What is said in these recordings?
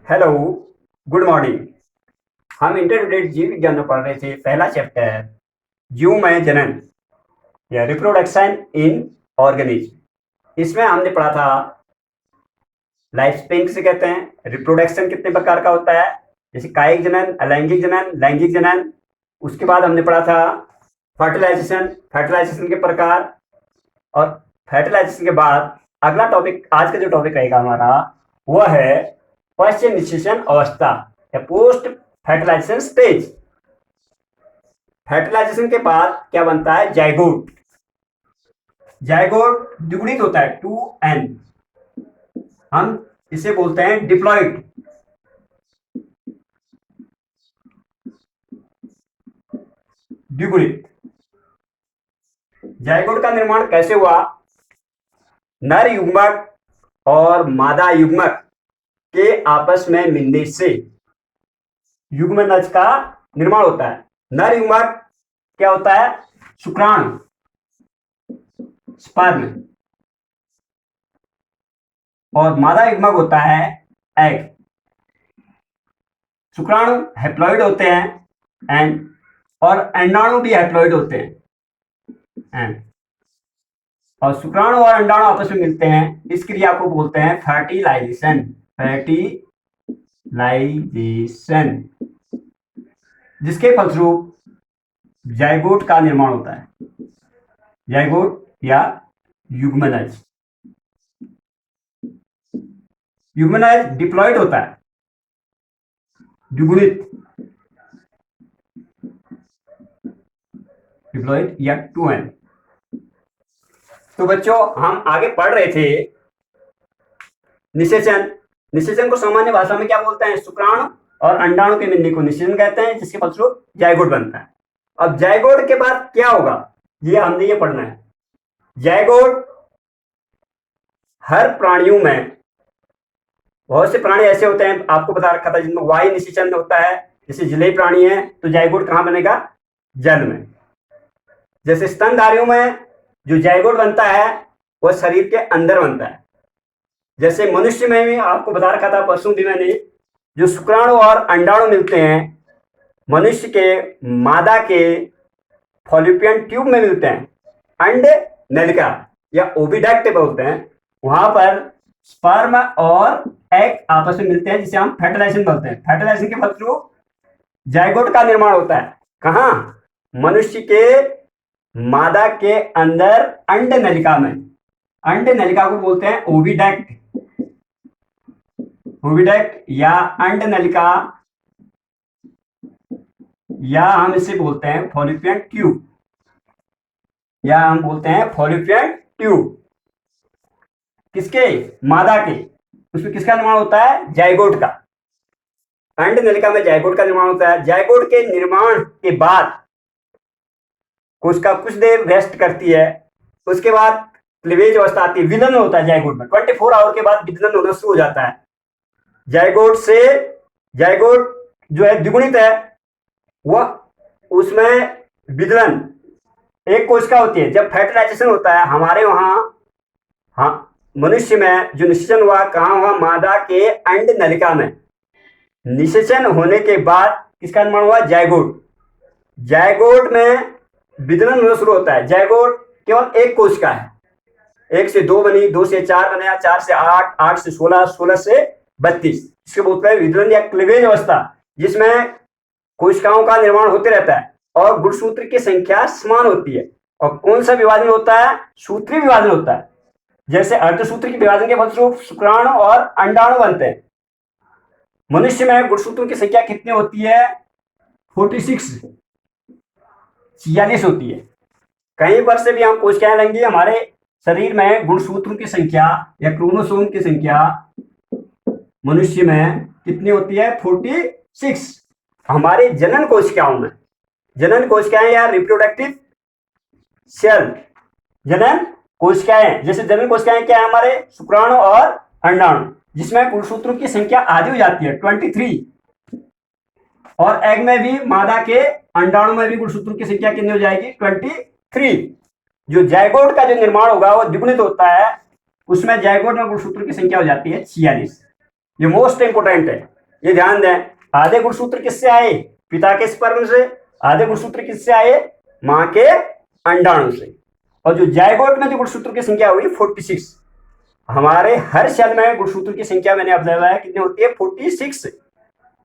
Hello, good morning. हम intermediate जीव विज्ञान में पढ़ रहे थे पहला चैप्टर जीव में जनन या रिप्रोडक्शन इन ऑर्गेनिज्म। इसमें हमने पढ़ा था लाइफ स्पेन किसे कहते हैं, रिप्रोडक्शन कितने प्रकार का होता है, जैसे कायिक जनन, अलैंगिक जनन, लैंगिक जनन। उसके बाद हमने पढ़ा था फर्टिलाइजेशन, फर्टिलाइजेशन के प्रकार। और फर्टिलाइजेशन के बाद अगला टॉपिक, आज का जो टॉपिक रहेगा हमारा, वह है पश्च निषेचन अवस्था या पोस्ट फर्टिलाइजेशन स्टेज। फर्टिलाइजेशन के बाद क्या बनता है? जाइगोट। जाइगोट द्विगुणित होता है 2n। हम इसे बोलते हैं डिप्लॉइड। द्विगुणित। जाइगोट का निर्माण कैसे हुआ? नर युग्मक और मादा युग्मक के आपस में मिलने से युग्मनज का निर्माण होता है। नर युग्मक क्या होता है? शुक्राणु, स्पर्म। और मादा युग्मक होता है एग। शुक्राणु हैप्लॉइड होते हैं एंड, और अंडाणु भी हैप्लॉइड होते हैं एंड। और शुक्राणु और अंडाणु आपस में मिलते हैं, इस क्रिया को बोलते हैं फर्टिलाइजेशन। फर्टिलाइजेशन, जिसके फलस्वरूप जाइगोट का निर्माण होता है। जाइगोट या युग्मनज। युग्मनज डिप्लॉइड होता है, द्विगुणित, डिप्लॉइड या 2n। तो बच्चों, हम आगे पढ़ रहे थे निषेचन। निषेचन को सामान्य भाषा में क्या बोलते हैं? शुक्राणु और अंडाणु के मिलने को निषेचन कहते हैं, जिसके फलस्वरूप जाइगोट बनता है। अब जाइगोट के बाद क्या होगा, ये हमने ये पढ़ना है। जाइगोट हर प्राणियों में, बहुत से प्राणी ऐसे होते हैं, आपको बता रखा था, जिनमें वायु निषेचन होता है। जैसे जलीय प्राणी है तो जाइगोट कहां बनेगा? जल में। जैसे स्तनधारियों में जो जाइगोट बनता है वह शरीर के अंदर बनता है। जैसे मनुष्य में भी आपको बता रखा था परसों भी मैंने, जो शुक्राणु और अंडाणु मिलते हैं मनुष्य के मादा के फॉलिपियन ट्यूब में मिलते हैं, अंड नलिका या ओविडक्ट बोलते हैं। वहां पर स्पर्म और एग आपस में मिलते हैं, जिसे हम फर्टिलाइजेशन बोलते हैं। फर्टिलाइजेशन के फलस्वरूप जाइगोट का निर्माण होता है। कहां? मनुष्य के मादा के अंदर अंड नलिका में। अंड नलिका को बोलते हैं ओविडक्ट। ओविडक्ट या अंड नलिका, या हम इसे बोलते हैं फॉलिपियन ट्यूब, या हम बोलते हैं फॉलिपियन ट्यूब। किसके? मादा के। उसमें किसका निर्माण होता है? जाइगोट का। अंड नलिका में जाइगोट का निर्माण होता है। जाइगोट के निर्माण के बाद कोशिका कुछ देर रेस्ट करती है, उसके बाद क्लीवेज अवस्था आती है, विदलन होता है जाइगोट में। 24 आवर के बाद विदलन होना शुरू हो जाता है। जाइगोट से, जाइगोट जो है द्विगुणित है, वह उसमें विदलन एक कोशिका होती है। जब फर्टिलाइजेशन होता है हमारे वहां, हाँ, मनुष्य में जो निषेचन हुआ, कहां हुआ? मादा के अंड नलिका में। निषेचन होने के बाद किसका निर्माण हुआ? जाइगोट। जाइगोट में विदलन होना शुरू होता है। जाइगोट केवल एक कोशिका है। 1 से 2 बनी, 2 से 4 बना, 4 से 8, 8 से 16, 16 से 32। इसके बोलते हैं विदलन या क्लीवेज अवस्था, जिसमें कोशिकाओं का निर्माण होते रहता है और गुणसूत्र की संख्या समान होती है। और कौन सा विभाजन होता है? सूत्री विभाजन होता है। जैसे अर्धसूत्र के विभाजन के फलस्वरूप शुक्राणु और अंडाणु बनते हैं। मनुष्य में गुणसूत्रों की संख्या कितनी होती है? 46 होती है। कहीं पर से भी हम कोशिकाएं लेंगे, हमारे शरीर में गुणसूत्रों की संख्या या क्रोमोसोम की संख्या मनुष्य में कितनी होती है? 46। हमारे जनन कोशिकाओं में, जनन कोशिकाएं या रिप्रोडक्टिव सेल, जनन कोशिकाएं, जैसे जनन कोशिकाएं क्या है? हमारे शुक्राणु और अंडाणु, जिसमें गुणसूत्रों की संख्या आधी हो जाती है 23। और एग में भी, मादा के अंडाणु में भी गुणसूत्रों की संख्या कितनी हो जाएगी? 23। जो जाइगोट का जो निर्माण होगा वो द्विगुणित होता है, उसमें जाइगोट में गुणसूत्रों की संख्या हो जाती है 46। ये मोस्ट इंपोर्टेंट है। ये ध्यान दें, आधे गुणसूत्र किससे आए? पिता के स्पर्म से। आधे गुणसूत्र किससे आए? मां के अंडाणु से। और जो जायगोट में जो गुणसूत्र की संख्या हुई 46। हमारे हर सेल में गुणसूत्र की संख्या मैंने ऑब्जर्व है कितनी होती है? 46।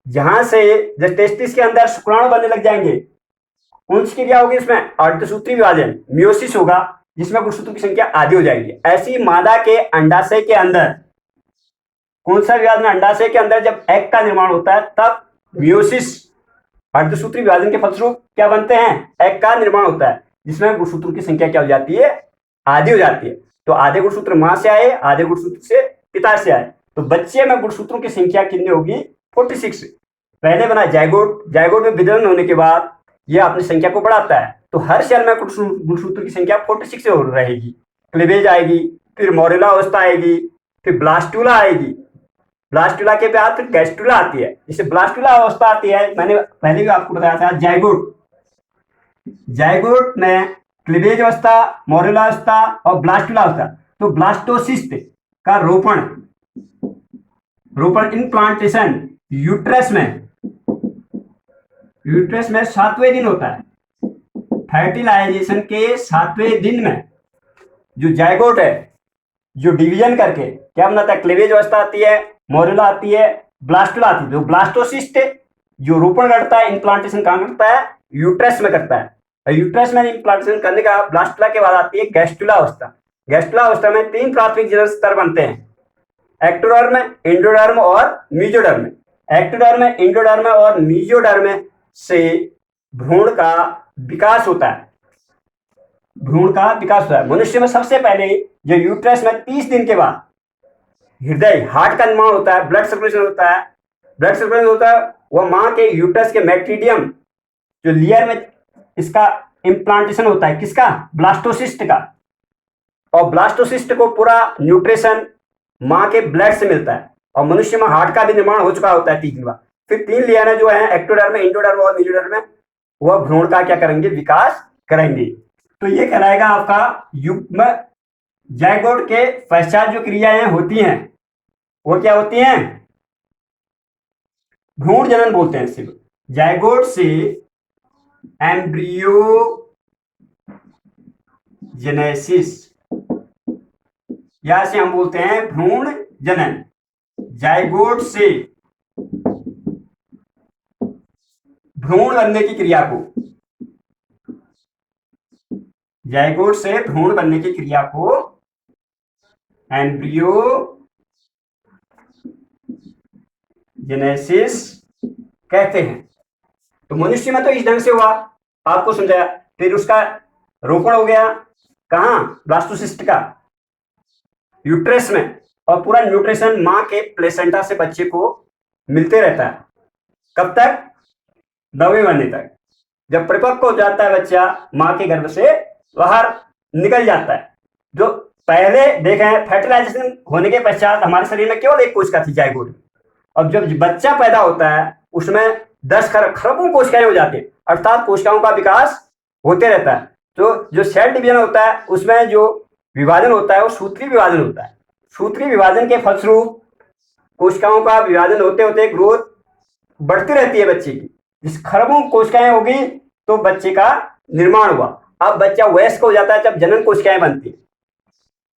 जहां से जब टेस्टिस के अंदर शुक्राणु बनने लग जाएंगे, कौन सी क्रिया होगी इसमें? अर्धसूत्री विभाजन, मियोसिस होगा, जिसमें गुणसूत्र की संख्या आधी हो जाएगी। ऐसी मादा के अंडाशय के अंदर कौन सा विभाजन? अंडाशय के अंदर जब एग का निर्माण होता है तब मियोसिस, अर्धसूत्री विभाजन के फलस्वरूप क्या बनते हैं? एग का निर्माण होता है, जिसमें गुणसूत्रों की संख्या क्या हो जाती है? आधी हो जाती है। तो आधे गुणसूत्र मां से आए, आधे गुणसूत्र से पिता से आए, तो बच्चे में गुणसूत्रों की संख्या कितनी होगी? 46। पहले बना जायगोट, जायगोट में विदलन होने के बाद यह अपनी संख्या को बढ़ाता है, तो हर सेल में गुणसूत्र की संख्या 46 हो रहेगी। क्लीवेज आएगी, फिर मोरेला अवस्था आएगी, फिर ब्लास्टुला आएगी, ब्लास्टुला के बाद फिर गैस्टुला आती है। जिसे ब्लास्टुला अवस्था आती है, मैंने पहले भी आपको बताया था, जायगोट, जायगोट में क्लीवेज अवस्था, मोरेला अवस्था और ब्लास्टुला अवस्था। तो ब्लास्टोसिस्ट का रोपण, रोपण इम्प्लांटेशन यूट्रस में, यूट्रस में 7वें दिन होता है। फर्टिलाइजेशन के 7वें दिन में जो जायगोट है, जो डिवीजन करके क्या बनाता है? क्लीवेज अवस्था आती है, मोरेला आती है, ब्लास्टुला आती है। जो ब्लास्टोसिस्ट जो रोपण करता है, इम्प्लांटेशन कहां करता है? यूट्रस में करता है। और यूट्रस में इम्प्लांटेशन करने का ब्लास्टुला के बाद आती है गैस्टुला अवस्था। गैस्टुला अवस्था में 3 प्राथमिक जनन स्तर बनते हैं, एक्टोडर्म, एंडोडर्म और मीजोडर्म। एक्टोडर्म, एंडोडर्म और मीजोडर्म से भ्रूण का विकास होता है, भ्रूण का विकास होता है। मनुष्य में सबसे पहले जो यूट्रस में 30 दिन के बाद हृदय, हार्ट का निर्माण होता है, ब्लड सर्कुलेशन होता है। ब्लड सर्कुलेशन होता है, वह मां के यूट्रस के मैट्रीडियम जो लेयर में इसका इम्प्लांटेशन होता है, किसका? ब्लास्टोसिस्ट का। और ब्लास्टोसिस्ट को पूरा न्यूट्रिशन मां के ब्लड से मिलता है। और मनुष्य में हार्ट का भी निर्माण हो चुका होता है 30 दिन बाद। फिर 3 लेयर जो है, एक्टोडर्म, एंडोडर्म और मीजोडर्म, वह भ्रूण का क्या करेंगे? विकास करेंगे। तो ये कहलाएगा आपका युग्म। जायगोट के पश्चात जो क्रियाएं होती हैं वो क्या होती हैं? भ्रूण जनन बोलते हैं सिर्फ। जायगोट से एम्ब्रियो जेनेसिस, या से हम बोलते हैं भ्रूण जनन। जायगोट से भ्रूण बनने की क्रिया को, जायगोट से भ्रूण बनने की क्रिया को एम्ब्रियो जेनेसिस कहते हैं। तो मनुष्य में तो इस ढंग से हुआ, आपको समझाया। फिर उसका रोपण हो गया कहां? ब्लास्टोसिस्ट का, यूट्रस में। और पूरा न्यूट्रिशन मां के प्लेसेंटा से बच्चे को मिलते रहता है। कब तक? 9वें महीने तक। जब परिपक्व हो जाता है बच्चा, मां के गर्भ से बाहर निकल जाता है। जो पहले देखें, फर्टिलाइजेशन होने के पश्चात हमारे शरीर में केवल एक कोशिका थी, जायगोट। अब जब बच्चा पैदा होता है उसमें 10 खरबों कोशिकाएं हो जाती है, अर्थात कोशिकाओं का विकास होते रहता है। तो जो सेल डिवीजन होता है उसमें जो विभाजन होता है वो सूत्री विभाजन होता है। सूत्री विभाजन के फलस्वरूप कोशिकाओं का विभाजन होते होते ग्रोथ बढ़ती रहती है बच्चे की। जिस खरबों कोशिकाएं होगी तो बच्चे का निर्माण हुआ। अब बच्चा वयस्क हो जाता है जब जनन कोशिकाएं बनती है।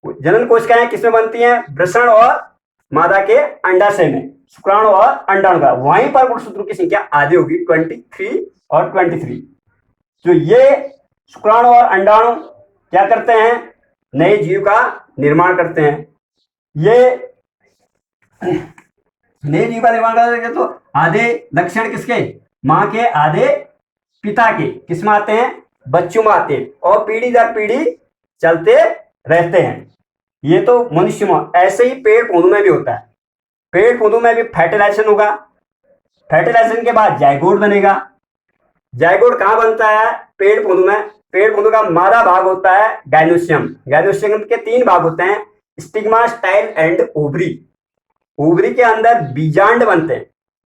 जनन कोशिकाएं किसमें बनती हैं? वृषण और मादा के अंडाशय में, शुक्राणु और अंडाणु का। वहीं पर गुणसूत्रों की संख्या आधी होगी, 23 और 23। तो ये शुक्राणु और अंडाणु क्या करते हैं? नए जीव का निर्माण करते हैं। ये नए जीव का निर्माण करते हैं। तो आधे लक्षण किसके? मां के, आधे पिता के। किसमें आते हैं? बच्चों में आते हैं, और पीढ़ी दर पीढ़ी चलते रहते हैं। ये तो मनुष्य में। ऐसे ही पेड़ पौधों में भी होता है। पेड़ पौधों में भी फर्टिलाइजेशन होगा। फर्टिलाइजेशन के बाद जायगोट बनेगा। जायगोट कहां बनता है? पेड़ पौधों में। पेड़ पौधों का मादा भाग होता है गाइनोसियम। गाइनोसियम के 3 भाग होते हैं, stigma, style and ovary. Ovary के अंदर बीजांड बनते हैं,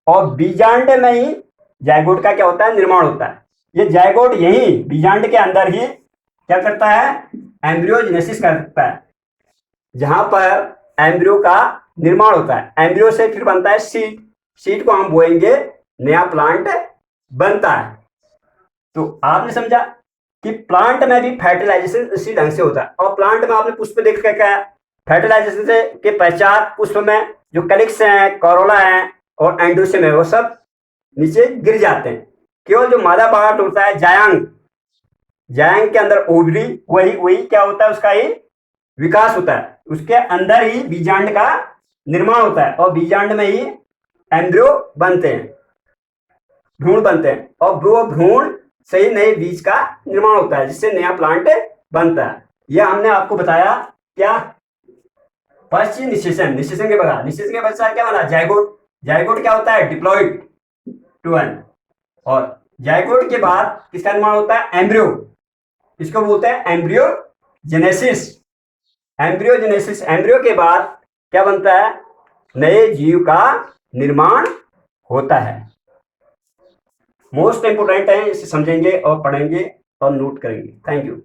और बीजांड में ही जायगोट का क्या होता है? निर्माण होता है। ये जायगोट यही बीजांड के अंदर ही क्या करता है? एम्ब्रियोजेनेसिस करता है, जहां पर एम्ब्रियो का निर्माण होता है। एम्ब्रियो से फिर बनता है सीड। सीड को हम बोएंगे, नया प्लांट बनता है। तो आपने समझा कि प्लांट में भी फर्टिलाइजेशन इसी ढंग से होता है। और प्लांट में आपने पुष्प देख कर क्या है, फर्टिलाइजेशन से के पश्चात पुष्प में जो कलिक्स हैं, कॉरोला है और एंडोसिम है, वो सब नीचे गिर जाते हैं। केवल जो मादा पार्ट होता है जायांग, जायांग के अंदर ओवरी, वही क्या होता है, उसका ही विकास होता है। उसके अंदर ही बीजांड का निर्माण होता है और बीजांड में ही एम्ब्रियो बनते हैं, भ्रूण बनते हैं और भ्रूण से ही नए बीज का निर्माण होता है, जिससे नया प्लांट बनता है। यह हमने आपको बताया क्या, फर्स्ट चीज निषेचन, निषेचन के बाद, निषेचन के बाद क्या बना, जायगोट। जायगोट क्या होता है, डिप्लॉइड टू एन। और जायगोट के बाद किसका निर्माण होता है, एम्ब्रियो। इसको बोलते हैं embryo genesis. Embryo genesis, embryo के बाद क्या बनता है, नए जीव का निर्माण होता है। मोस्ट इंपोर्टेंट है, इसे समझेंगे और पढ़ेंगे और नोट करेंगे। Thank you.